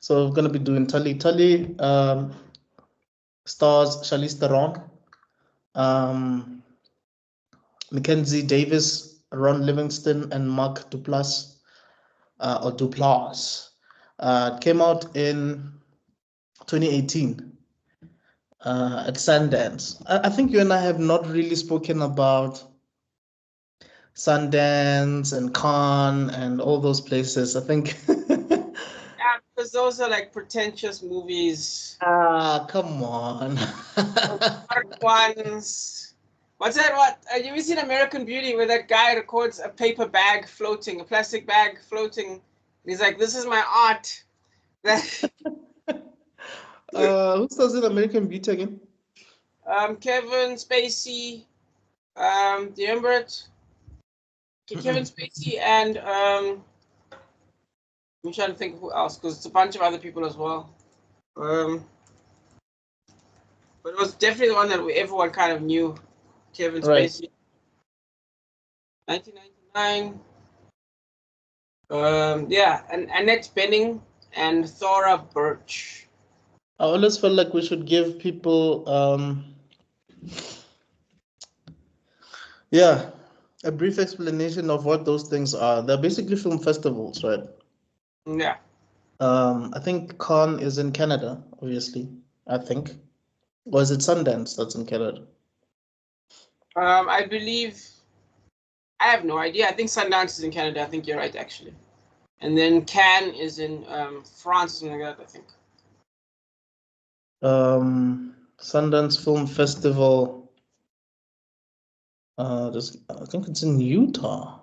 So we're gonna be doing Tully. Tully stars Charlize Theron, Mackenzie Davis, Ron Livingston, and Mark Duplass, or Duplass. It came out in 2018 at Sundance. I think you and I have not really spoken about Sundance and Cannes and all those places. I think. Yeah, because those are like pretentious movies. Come on. Dark ones. What's that? What? Have you ever seen American Beauty where that guy records a paper bag floating, a plastic bag floating? And he's like, "This is my art." Who stars in American Beauty again? Kevin Spacey. Do you remember it? Okay, Kevin Spacey and I'm trying to think of who else because it's a bunch of other people as well. But it was definitely the one that everyone kind of knew. Kevin Spacey. 1999. Yeah, and Annette Bening and Thora Birch. I always felt like we should give people, yeah, a brief explanation of what those things are. They're basically film festivals, right? Yeah. I think Cannes is in Canada, obviously, I think. Or is it Sundance that's in Canada? I believe, I have no idea. I think Sundance is in Canada. I think you're right, actually. And then Cannes is in France, something like that, I think. Sundance Film Festival. I think it's in Utah.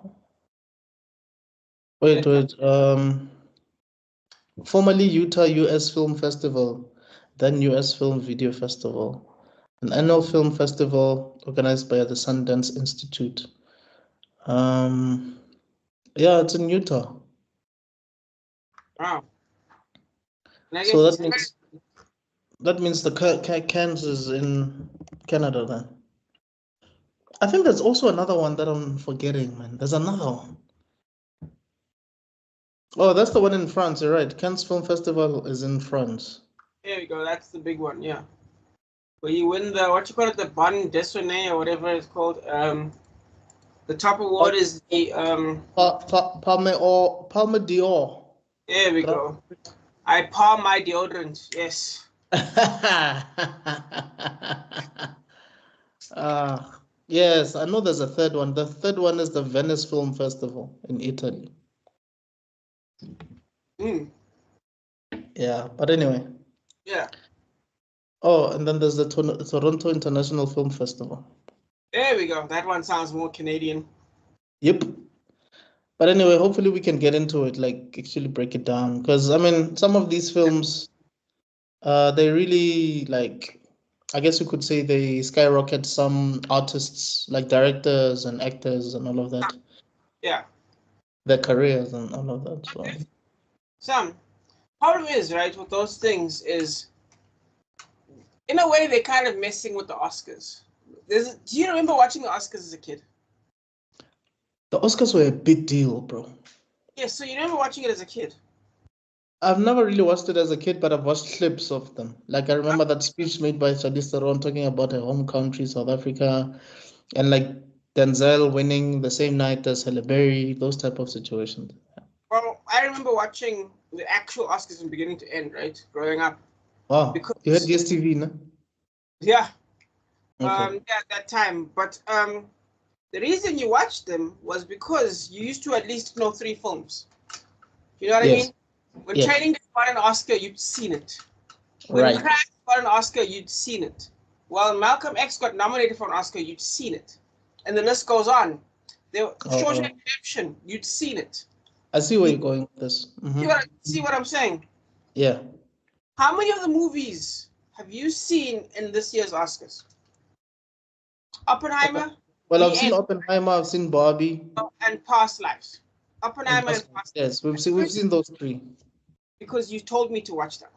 Wait. Formerly Utah US Film Festival, then US Film Video Festival, an annual film festival organized by the Sundance Institute. Yeah, it's in Utah. Wow. So that means the Cannes is in Canada then. I think there's also another one that I'm forgetting, man. There's another one. Oh, that's the one in France. You're right. Cannes Film Festival is in France. There we go. That's the big one. Yeah. Where you win the the Bon Dessonné or whatever it's called. The top award is the Palme d'Or. There we go. I palm my deodorant. Yes. Yes, I know there's a third one. The third one is the Venice Film Festival in Italy. Yeah, but anyway. Yeah. Oh, and then there's the Toronto International Film Festival. There we go. That one sounds more Canadian. Yep. But anyway, hopefully we can get into it, like actually break it down. Because I mean, some of these films, they really like, I guess you could say they skyrocket some artists, like directors and actors and all of that. Yeah. Their careers and all of that. So. Some problem is, right, with those things is, in a way, they're kind of messing with the Oscars. Do you remember watching the Oscars as a kid? The Oscars were a big deal, bro. Yeah, so you remember watching it as a kid? I've never really watched it as a kid, but I've watched clips of them. Like I remember that speech made by Charlize Theron talking about her home country, South Africa, and like Denzel winning the same night as Halle Berry, those type of situations. Well, I remember watching the actual Oscars from beginning to end, right, growing up. Wow, because you had DSTV, no? Yeah. Okay. Yeah, at that time. But the reason you watched them was because you used to at least know 3 films. You know what I mean? When Training Day got an Oscar, you'd seen it. When Crash got an Oscar, you'd seen it. Well, Malcolm X got nominated for an Oscar, you'd seen it. And the list goes on. Shawshank Redemption, you'd seen it. I see where you're going with this. You see what I'm saying? Yeah. How many of the movies have you seen in this year's Oscars? Oppenheimer? Well, I've seen Oppenheimer, I've seen Barbie. And Past Lives. Oppenheimer and Past Lives. Yes, we've seen those 3. Because you told me to watch them.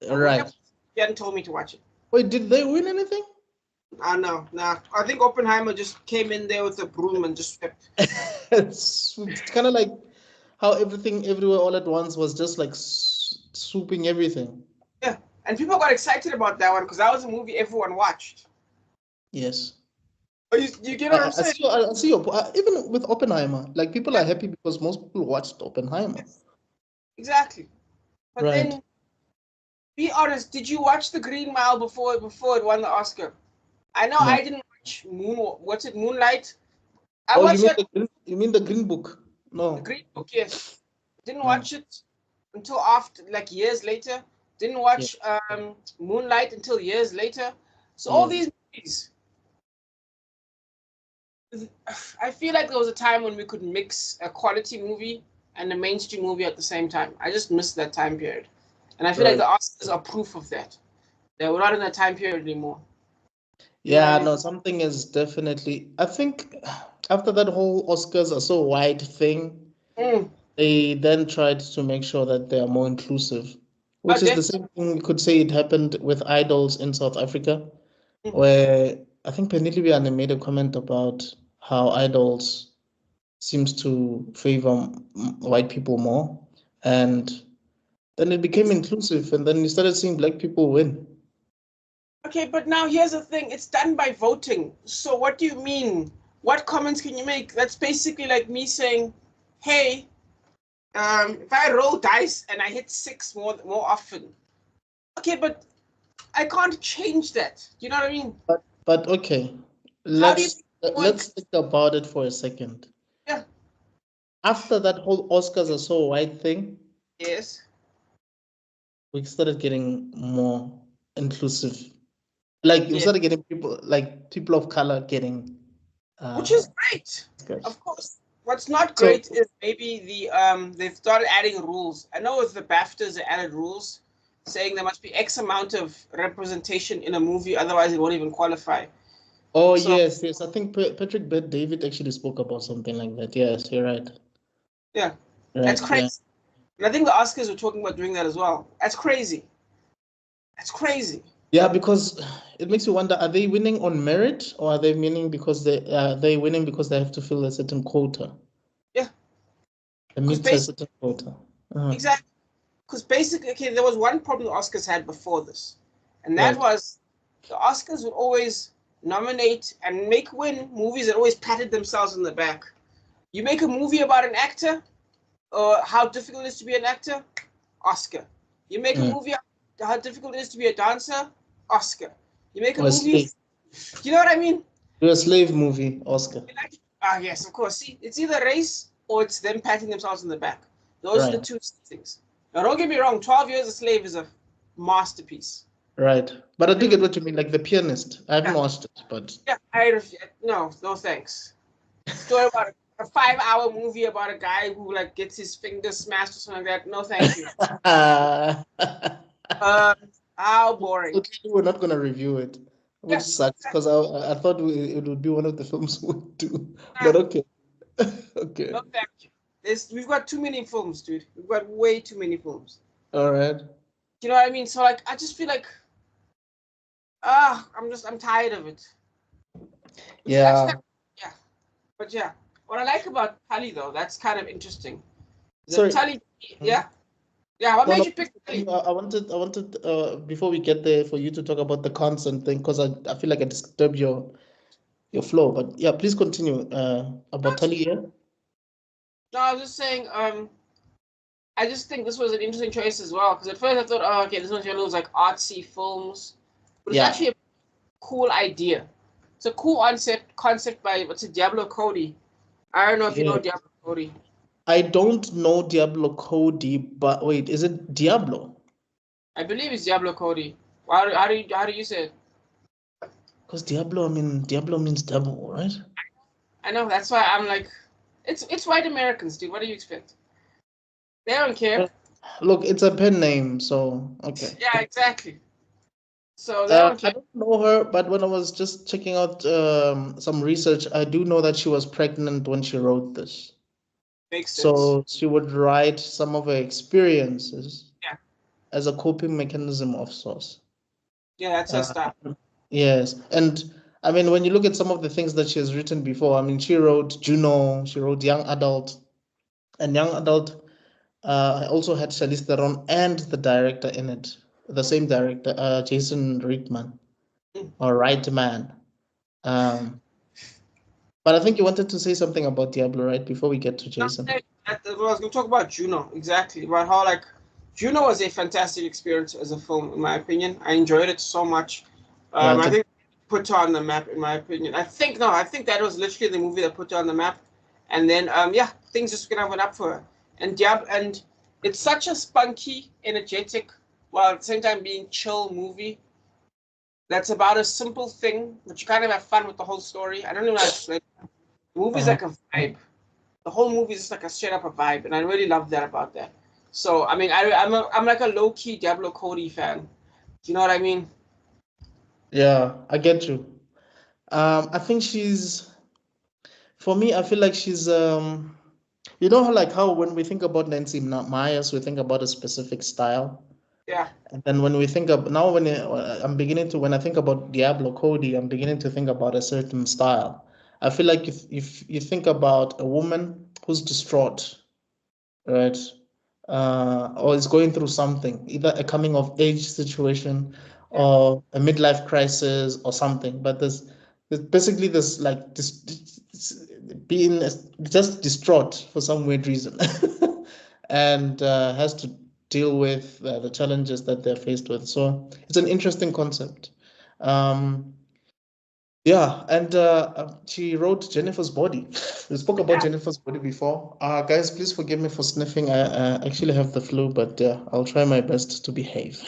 Right. You hadn't told me to watch it. Wait, did they win anything? No. I think Oppenheimer just came in there with a broom and just swept. It's kind of like how Everything Everywhere All at Once was just like swooping everything. Yeah, and people got excited about that one because that was a movie everyone watched. Yes. Oh, you get what I'm saying? I see your even with Oppenheimer, like people are happy because most people watched Oppenheimer. Exactly. But right. Then, be honest, did you watch The Green Mile before it won the Oscar? I know I didn't watch Moonlight? You mean the Green Book? No. The Green Book, yes. Didn't watch it until after, like years later. Didn't watch Moonlight until years later. So all these movies, I feel like there was a time when we could mix a quality movie and a mainstream movie at the same time. I just missed that time period. And I feel like the Oscars are proof of that. We're not in that time period anymore. Yeah, no, something is definitely. I think after that whole Oscars are so wide thing, they then tried to make sure that they are more inclusive, which is the same thing you could say it happened with Idols in South Africa, where I think Penelope made a comment about how Idols seems to favor white people more, and then it became inclusive, and then you started seeing black people win. Okay, but now here's the thing. It's done by voting. So what do you mean? What comments can you make? That's basically like me saying, hey, if I roll dice and I hit 6 more often. Okay, but I can't change that. You know what I mean? But okay. Let's think about it for a second. Yeah. After that whole Oscars are so white thing. Yes. We started getting more inclusive. Like we started getting people of color getting which is great. Oscars. Of course. What's not great is maybe they've started adding rules. I know with the BAFTAs they added rules saying there must be X amount of representation in a movie, otherwise it won't even qualify. Oh, so, yes. I think Patrick Bet-David actually spoke about something like that. Yes, you're right. Yeah, that's crazy. Yeah. And I think the Oscars were talking about doing that as well. That's crazy. That's crazy. Yeah, because it makes you wonder: are they winning on merit, or are they winning because they winning because they have to fill a certain quota? Yeah, meet a certain quota. Exactly. Because basically, okay, there was one problem the Oscars had before this, and that was the Oscars would always nominate and win movies that always patted themselves on the back. You make a movie about an actor, or how difficult it is to be an actor, Oscar. You make a movie how difficult it is to be a dancer, Oscar. You make a movie, you know what I mean? Do a slave movie, Oscar. Yes, of course. See, it's either race or it's them patting themselves on the back. Those are the two things. Now, don't get me wrong, 12 Years a Slave is a masterpiece. Right. But I do get what you mean, like The Pianist. I haven't watched it, but... Yeah, no thanks. Story about a 5-hour movie about a guy who like gets his fingers smashed or something like that. No, thank you. How boring. We're not going to review it, which sucks, because I thought it would be one of the films we would do. But okay. Okay. No, thank you. We've got too many films, dude. We've got way too many films. All right. You know what I mean? So like, I just feel like, I'm tired of it. Yeah. But yeah, what I like about Tully though, that's kind of interesting. Sorry. Tully, yeah. What made you pick Tully? I wanted before we get there for you to talk about the consent thing, because I feel like I disturbed your flow. But yeah, please continue about Tully. Yeah. No, I was just saying, I just think this was an interesting choice as well, because at first I thought, oh, okay, this one's one of those like artsy films, but it's actually a cool idea. It's a cool concept by Diablo Cody. I don't know if you know Diablo Cody. I don't know Diablo Cody, but wait, is it Diablo? I believe it's Diablo Cody. How do you say it? Because Diablo means devil, right? I know, that's why I'm like, it's white Americans, dude. What do you expect? They don't care. Look, it's a pen name, so okay. Yeah, exactly. So they don't care. I don't know her, but when I was just checking out some research, I do know that she was pregnant when she wrote this. Makes sense. So she would write some of her experiences as a coping mechanism of sorts. Yeah, that's her style. Yes, and I mean, when you look at some of the things that she has written before, I mean, she wrote Juno, she wrote Young Adult, and Young Adult Also had Charlize Theron and the director in it, the same director, Jason Reitman, or Reitman. But I think you wanted to say something about Diablo, right? Before we get to Jason. I was going to talk about Juno, exactly. About how, like, Juno was a fantastic experience as a film, in my opinion. I enjoyed it so much. I think put her on the map, in my opinion. I think that was literally the movie that put her on the map. And then, things just kind of went up for her. And it's such a spunky, energetic, while at the same time being chill movie. That's about a simple thing, but you kind of have fun with the whole story. I don't know how to explain it. The movie's like a vibe. The whole movie is just like a straight up a vibe, and I really love that about that. So I mean, I'm like a low key Diablo Cody fan. Do you know what I mean? Yeah, I get you. I think for me, I feel like she's you know how when we think about Nancy Myers, we think about a specific style. Yeah. And then when we think of now, when I think about Diablo Cody, I'm beginning to think about a certain style. I feel like if you think about a woman who's distraught, right, or is going through something, either a coming of age situation or a midlife crisis or something, but there's basically this like being just distraught for some weird reason, and has to deal with the challenges that they're faced with. So it's an interesting concept. Yeah, and she wrote Jennifer's Body. We spoke about Jennifer's Body before. Guys, please forgive me for sniffing. I actually have the flu, but I'll try my best to behave.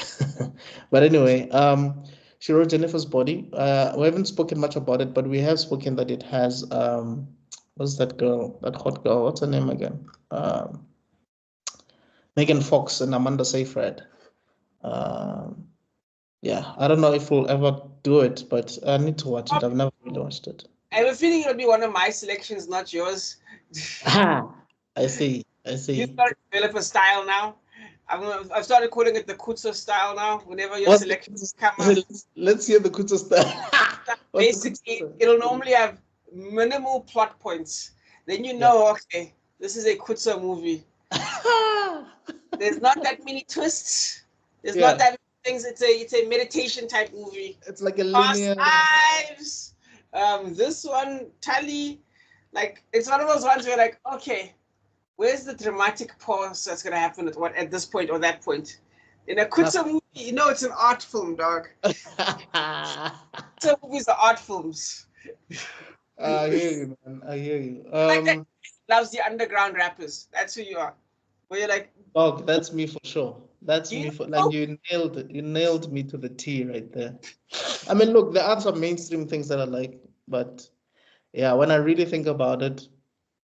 But anyway, she wrote Jennifer's Body. We haven't spoken much about it, but we have spoken that it has what's that girl? That hot girl? What's her name again? Megan Fox and Amanda Seyfried. Yeah, I don't know if we'll ever do it, but I need to watch it. I've never really watched it. I have a feeling it'll be one of my selections, not yours. I see. You start to develop a style now. I've started calling it the Kutso style now. Whenever your selections come up, let's hear the Kutso style. Basically, it'll normally have minimal plot points. Then you know, okay, this is a Kutso movie. There's not that many twists. There's not that many things. It's a meditation type movie. It's like a linear. Past lives. This one, Tully, like it's one of those ones where like, okay, where's the dramatic pause that's gonna happen at this point or that point? In a Kutso movie, you know it's an art film, dog. Kutso movies are art films. I hear you, man. I hear you. Like that loves the underground rappers. That's who you are. Where you're like, dog, that's me for sure. That's me for like you nailed me to the T right there. I mean, look, there are some mainstream things that I like, but yeah, when I really think about it,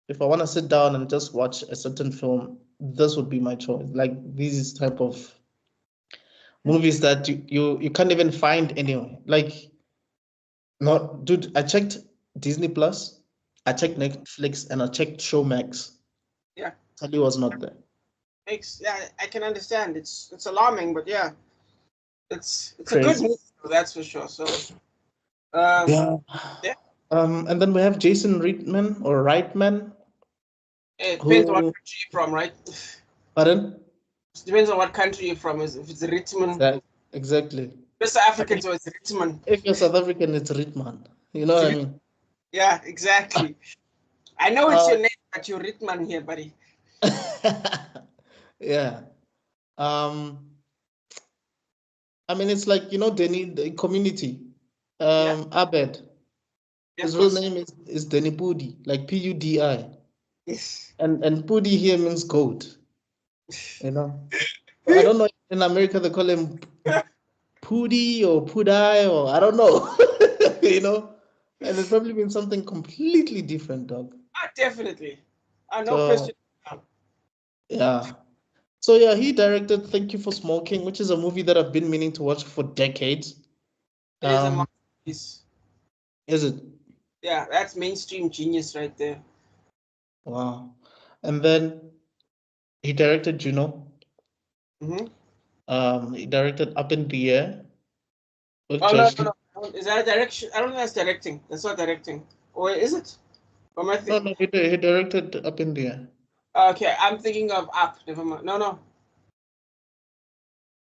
if I want to sit down and just watch a certain film, this would be my choice. Like these type of movies that you can't even find anywhere. Like, not, dude, I checked Disney Plus, I checked Netflix, and I checked Showmax. Yeah, Tully was not there. I can understand. It's alarming, but yeah, it's a good movie, that's for sure. So, yeah. And then we have Jason Reitman or Reitman. It depends on what country you're from, right? Pardon? It depends on what country you're from. If it's Reitman. Exactly. You're South African, so it's Reitman. If you're South African, it's Reitman. You know what I mean? Yeah, exactly. I know it's your name, but you're Reitman here, buddy. Yeah. I mean, it's like, you know, the Community. Abed. His real name is Denny Pudi, like Pudi. Yes. And Pudi here means goat. You know? I don't know, in America they call him Pudi or Pudai or I don't know. You know? And it probably means something completely different, dog. Definitely. No question. Yeah. So yeah, he directed Thank You for Smoking, which is a movie that I've been meaning to watch for decades. It is a masterpiece. Is it? Yeah, that's mainstream genius right there. Wow. And then he directed Juno. He directed Up in the Air. No. Is that a direction? I don't think that's directing. That's not directing. Or is it? No, he directed Up in the Air. Okay, I'm thinking of Up. Never mind. No.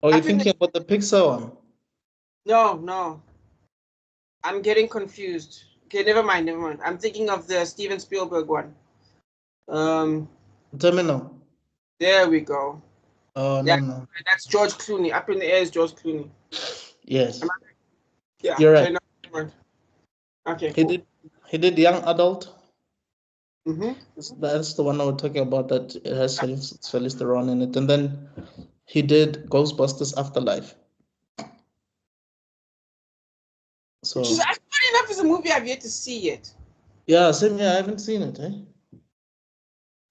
Oh, you're thinking about the Pixar one? No. I'm getting confused. Okay, never mind. I'm thinking of the Steven Spielberg one. Terminal. There we go. Oh, yeah, no. That's George Clooney. Up in the Air is George Clooney. Yes. Yeah. You're right. Okay, cool. He did Young Adult. Mm-hmm. That's the one I was talking about, that it has Charlize Theron in it. And then he did Ghostbusters Afterlife. So, which is funny enough is a movie I've yet to see yet. Yeah, same here. I haven't seen it,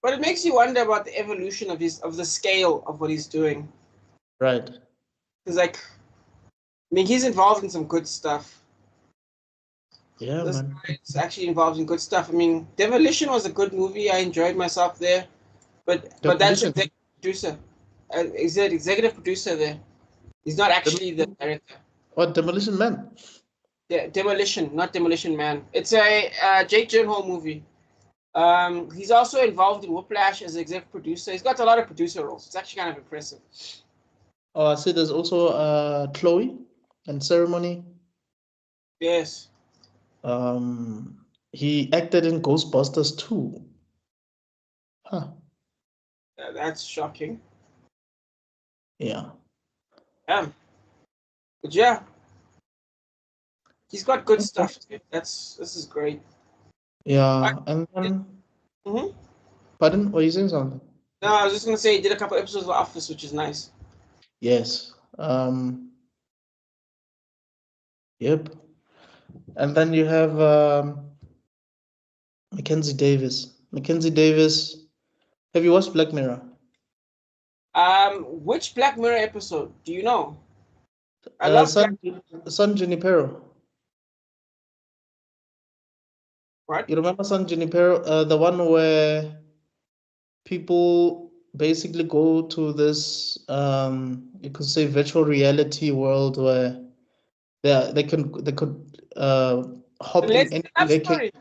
But it makes you wonder about the evolution of the scale of what he's doing. Right. Because he's involved in some good stuff. Yeah, this man. guy's actually involved in good stuff. Demolition was a good movie. I enjoyed myself there. But that's executive producer. Executive producer there. He's not actually the director. What, Demolition Man? Yeah, Demolition, not Demolition Man. It's a Jake Gyllenhaal movie. He's also involved in Whiplash as executive producer. He's got a lot of producer roles. It's actually kind of impressive. Oh, I see. There's also Chloe and Ceremony. Yes. He acted in Ghostbusters 2. Huh. That's shocking. Yeah. But yeah. He's got good stuff. This is great. Yeah, and then... Pardon? What are you saying something? No, I was just gonna say he did a couple episodes of Office, which is nice. Yes. Yep. And then you have Mackenzie Davis. Mackenzie Davis. Have you watched Black Mirror? Which Black Mirror episode? Do you know? I love San Junipero. What? You remember San Junipero? The one where people basically go to this you could say virtual reality world where they could hop in any vacation.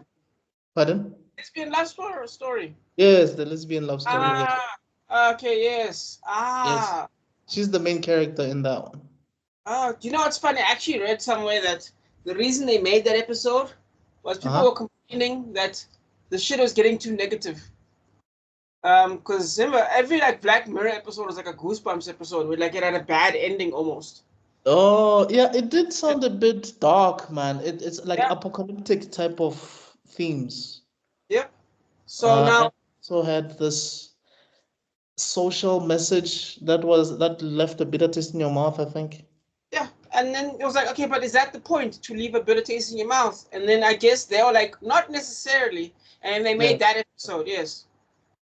Pardon? Lesbian love story. Yes, the lesbian love story. Okay, yes. Yes. She's the main character in that one. Oh, do you know what's funny? I actually read somewhere that the reason they made that episode was people were complaining that the shit was getting too negative. Because remember, every Black Mirror episode was like a Goosebumps episode where it had a bad ending almost. Oh yeah, it did sound a bit dark, man. It's like apocalyptic type of themes. Yep. So now also had this social message that left a bitter taste in your mouth, I think. Yeah, and then it was like, okay, but is that the point, to leave a bitter taste in your mouth? And then I guess they were like, not necessarily, and they made that episode, yes,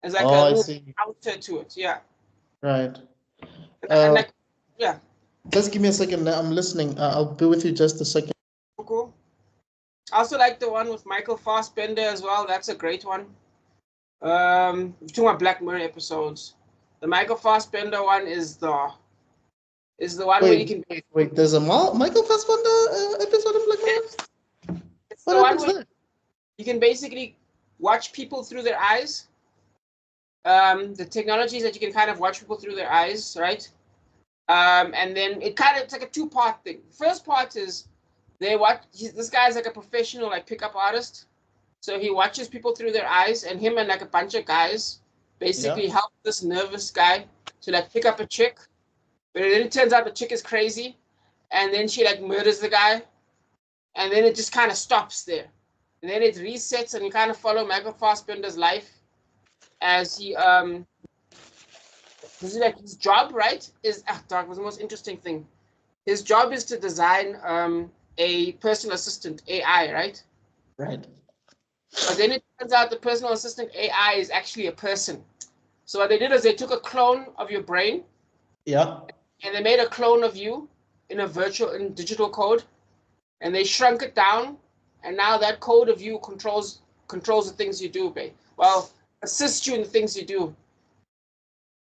as like a little counter to it, yeah. Right. And yeah. Just give me a second. I'm listening. I'll be with you just a second. Cool. I also like the one with Michael Fassbender as well. That's a great one. We're talking about Black Mirror episodes. The Michael Fassbender one is the one where you can... Wait, there's a Michael Fassbender episode of Black Mirror? It's the one where you can basically watch people through their eyes. The technology is that you can kind of watch people through their eyes, right? And then it's like a two-part thing. The first part is this guy's like a professional pickup artist. So he watches people through their eyes, and him and a bunch of guys basically help this nervous guy to pick up a chick. But then it turns out the chick is crazy, and then she murders the guy, and then it just kind of stops there. And then it resets, and you kind of follow Michael Fassbender's life as he his job, right, is dog was the most interesting thing. His job is to design a personal assistant AI, right? Right. But then it turns out the personal assistant AI is actually a person. So what they did is they took a clone of your brain. Yeah. And they made a clone of you in digital code, and they shrunk it down, and now that code of you controls the things you do, babe. Well, assists you in the things you do.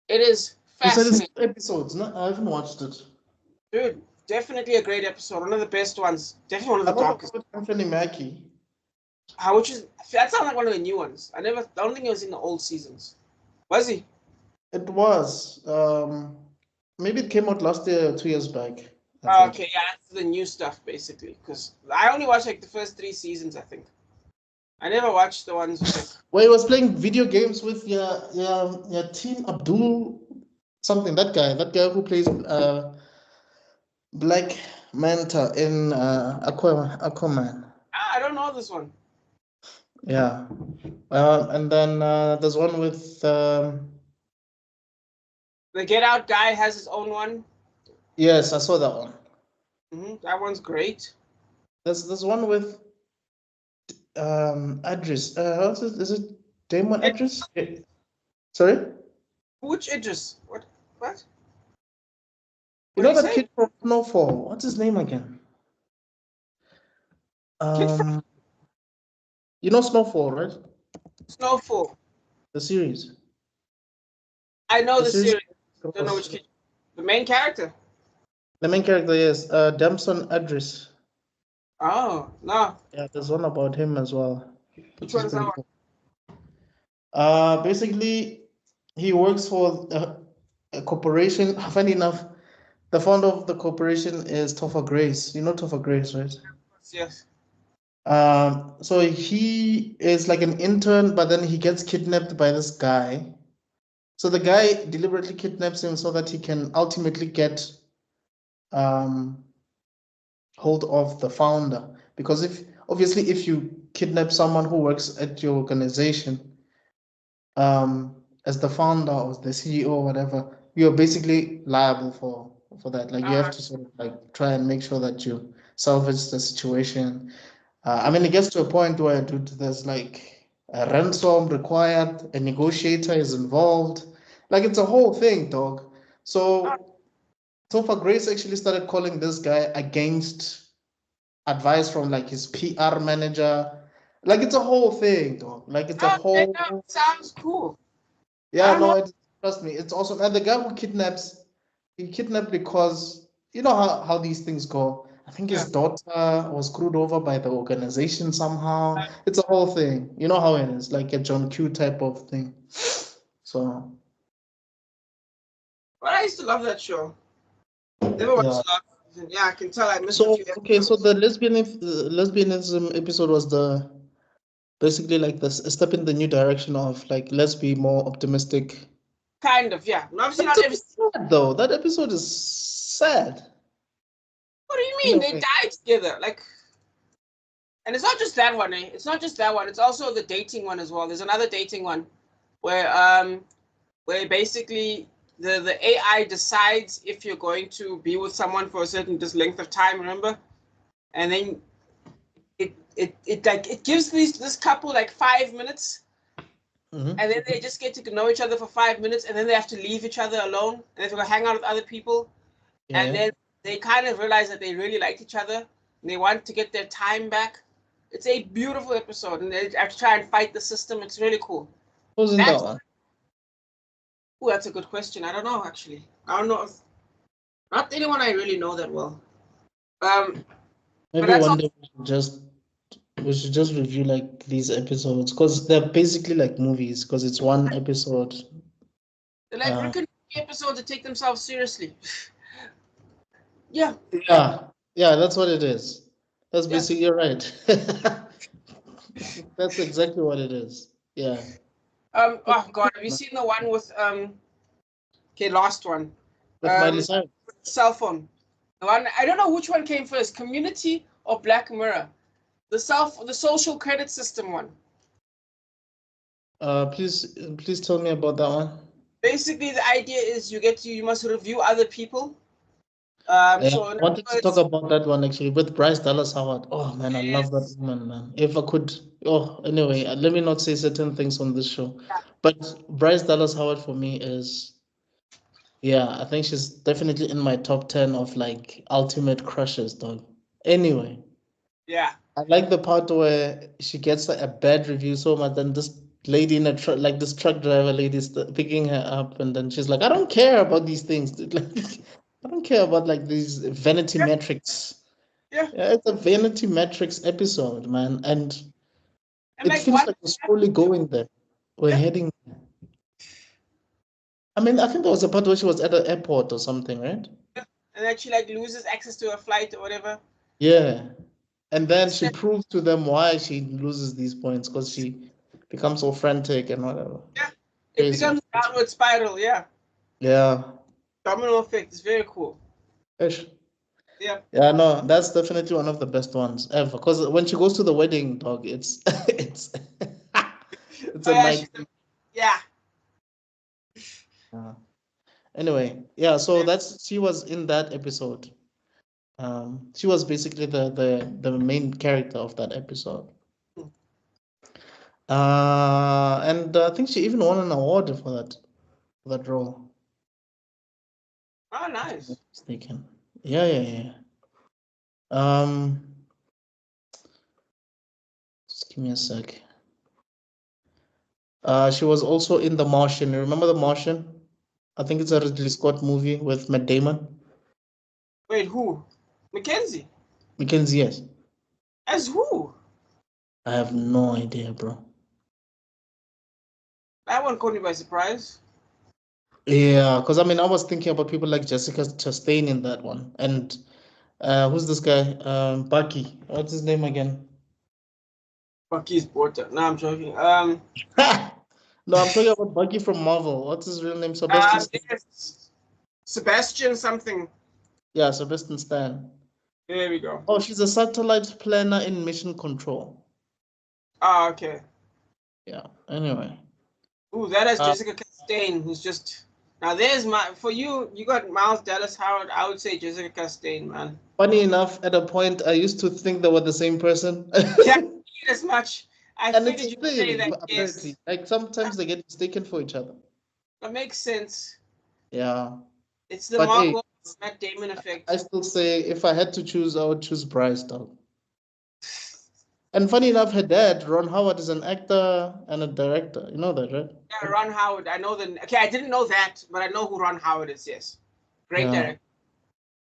It is fascinating. You said it's episodes, no? I haven't watched it. Dude, definitely a great episode. One of the best ones. Definitely one of the darkest. Anthony Mackie. That sounds like one of the new ones. I don't think it was in the old seasons. Was he? It was. Maybe it came out last year, 2 years back. Okay, yeah, that's the new stuff basically. Because I only watched like the first 3 seasons, I think. I never watched the ones with like. Where he was playing video games with Team Abdul something. That guy who plays Black Manta in Aquaman. I don't know this one. Yeah, and then there's one with the Get Out guy has his own one. Yes, I saw that one. That one's great. There's one with Idris. Is it Damon Idris? Sorry? Which Idris? What? You know that kid from Snowfall? What's his name again? You know Snowfall, right? Snowfall. The series. I know the series. Don't know which kid. The main character. The main character, yes. Damson Idris. Oh, no. Yeah, there's one about him as well. Which one is that one? Cool. Basically, he works for a corporation. Funny enough, the founder of the corporation is Topher Grace. You know Topher Grace, right? Yes. So he is like an intern, but then he gets kidnapped by this guy. So the guy deliberately kidnaps him so that he can ultimately get hold of the founder. Because if you kidnap someone who works at your organization, as the founder or the CEO or whatever, you're basically liable for that. Like you have to sort of like try and make sure that you salvage the situation. I mean, it gets to a point where there's like a ransom required, a negotiator is involved. Like it's a whole thing, dog. So Topher Grace actually started calling this guy against advice from like his PR manager. Like it's a whole thing, dog. Like it's a whole. No, sounds cool. Yeah, no, trust me, it's awesome. And the guy who he kidnapped because you know how these things go. I think his daughter was screwed over by the organization somehow. It's a whole thing. You know how it is, like a John Q type of thing. So. Well, I used to love that show. Never watched last season. Yeah, I can tell I missed a few episodes. Okay, so the lesbianism episode was basically like this a step in the new direction of like let's be more optimistic. Kind of, yeah. Obviously not every sad, though. That episode is sad. What do you mean? They died together. Like, and it's not just that one, eh? It's not just that one. It's also the dating one as well. There's another dating one where basically the AI decides if you're going to be with someone for a certain length of time, remember? And then it gives this couple like 5 minutes. And then they just get to know each other for 5 minutes, and then they have to leave each other alone, and they have to go hang out with other people. Yeah. And then they kind of realize that they really like each other, and they want to get their time back. It's a beautiful episode, and they have to try and fight the system. It's really cool. Who's in that one? Oh, that's a good question. I don't know, actually. I don't know. Not anyone I really know that well. Maybe one day we should just review like these episodes because they're basically like movies because it's one episode. They're like freaking episodes that take themselves seriously. Yeah. Yeah, that's what it is. That's basically, you're right. That's exactly what it is. Yeah. Oh God, have you seen the one with last one. With Miley Cyrus. Cell phone. The one, I don't know which one came first, Community or Black Mirror. The social credit system one. Please tell me about that one. Basically, the idea is you must review other people. I wanted to talk about that one actually with Bryce Dallas Howard. Oh man, I love that woman, man. If I could, anyway, let me not say certain things on this show. Yeah. But Bryce Dallas Howard for me is, I think she's definitely in my top 10 of like ultimate crushes, dog. Anyway. Yeah. I like the part where she gets a bad review so much, then this lady in a truck, like this truck driver lady, is picking her up, and then she's like, "I don't care about these things. Like, I don't care about like these vanity metrics." Yeah, it's a vanity metrics episode, man, and it feels like we're slowly going there. We're heading there. I mean, I think there was a part where she was at an airport or something, right? And then she like loses access to a flight or whatever. Yeah. And then she proves to them why she loses these points because she becomes so frantic and whatever. Yeah. Crazy. It becomes a downward spiral, yeah. Yeah. Domino effect is very cool. Ish. Yeah. Yeah, no, that's definitely one of the best ones ever. Because when she goes to the wedding, dog, it's it's it's a night. Yeah. Anyway, yeah, so she was in that episode. She was basically the main character of that episode. And I think she even won an award for that role. Oh, nice. Mistaken. Yeah. Just give me a sec. She was also in The Martian. You remember The Martian? I think it's a Ridley Scott movie with Matt Damon. Wait, who? Mackenzie? Mackenzie, yes. As who? I have no idea, bro. That one caught me by surprise. Yeah, because I mean, I was thinking about people like Jessica Chastain in that one. And who's this guy? Bucky. What's his name again? Bucky's Porter. No, I'm joking. No, I'm talking about Bucky from Marvel. What's his real name? Sebastian. Sebastian something. Yeah, Sebastian Stan. There we go. Oh, she's a satellite planner in Mission Control. Ah, okay. Yeah. Anyway. Ooh, that is Jessica Chastain, who's just now. There's for you. You got Miles Dallas Howard. I would say Jessica Chastain, man. Funny enough, at a point, I used to think they were the same person. Yeah, as much. I figured you'd say that. Apparently. Yes. Like sometimes they get mistaken for each other. That makes sense. Yeah. It's the Mark Matt Damon effect. I still say if I had to choose, I would choose Bryce, dog. And funny enough, her dad, Ron Howard, is an actor and a director. You know that, right? Yeah, Ron Howard. I know the. Okay, I didn't know that, but I know who Ron Howard is. Yes, great director.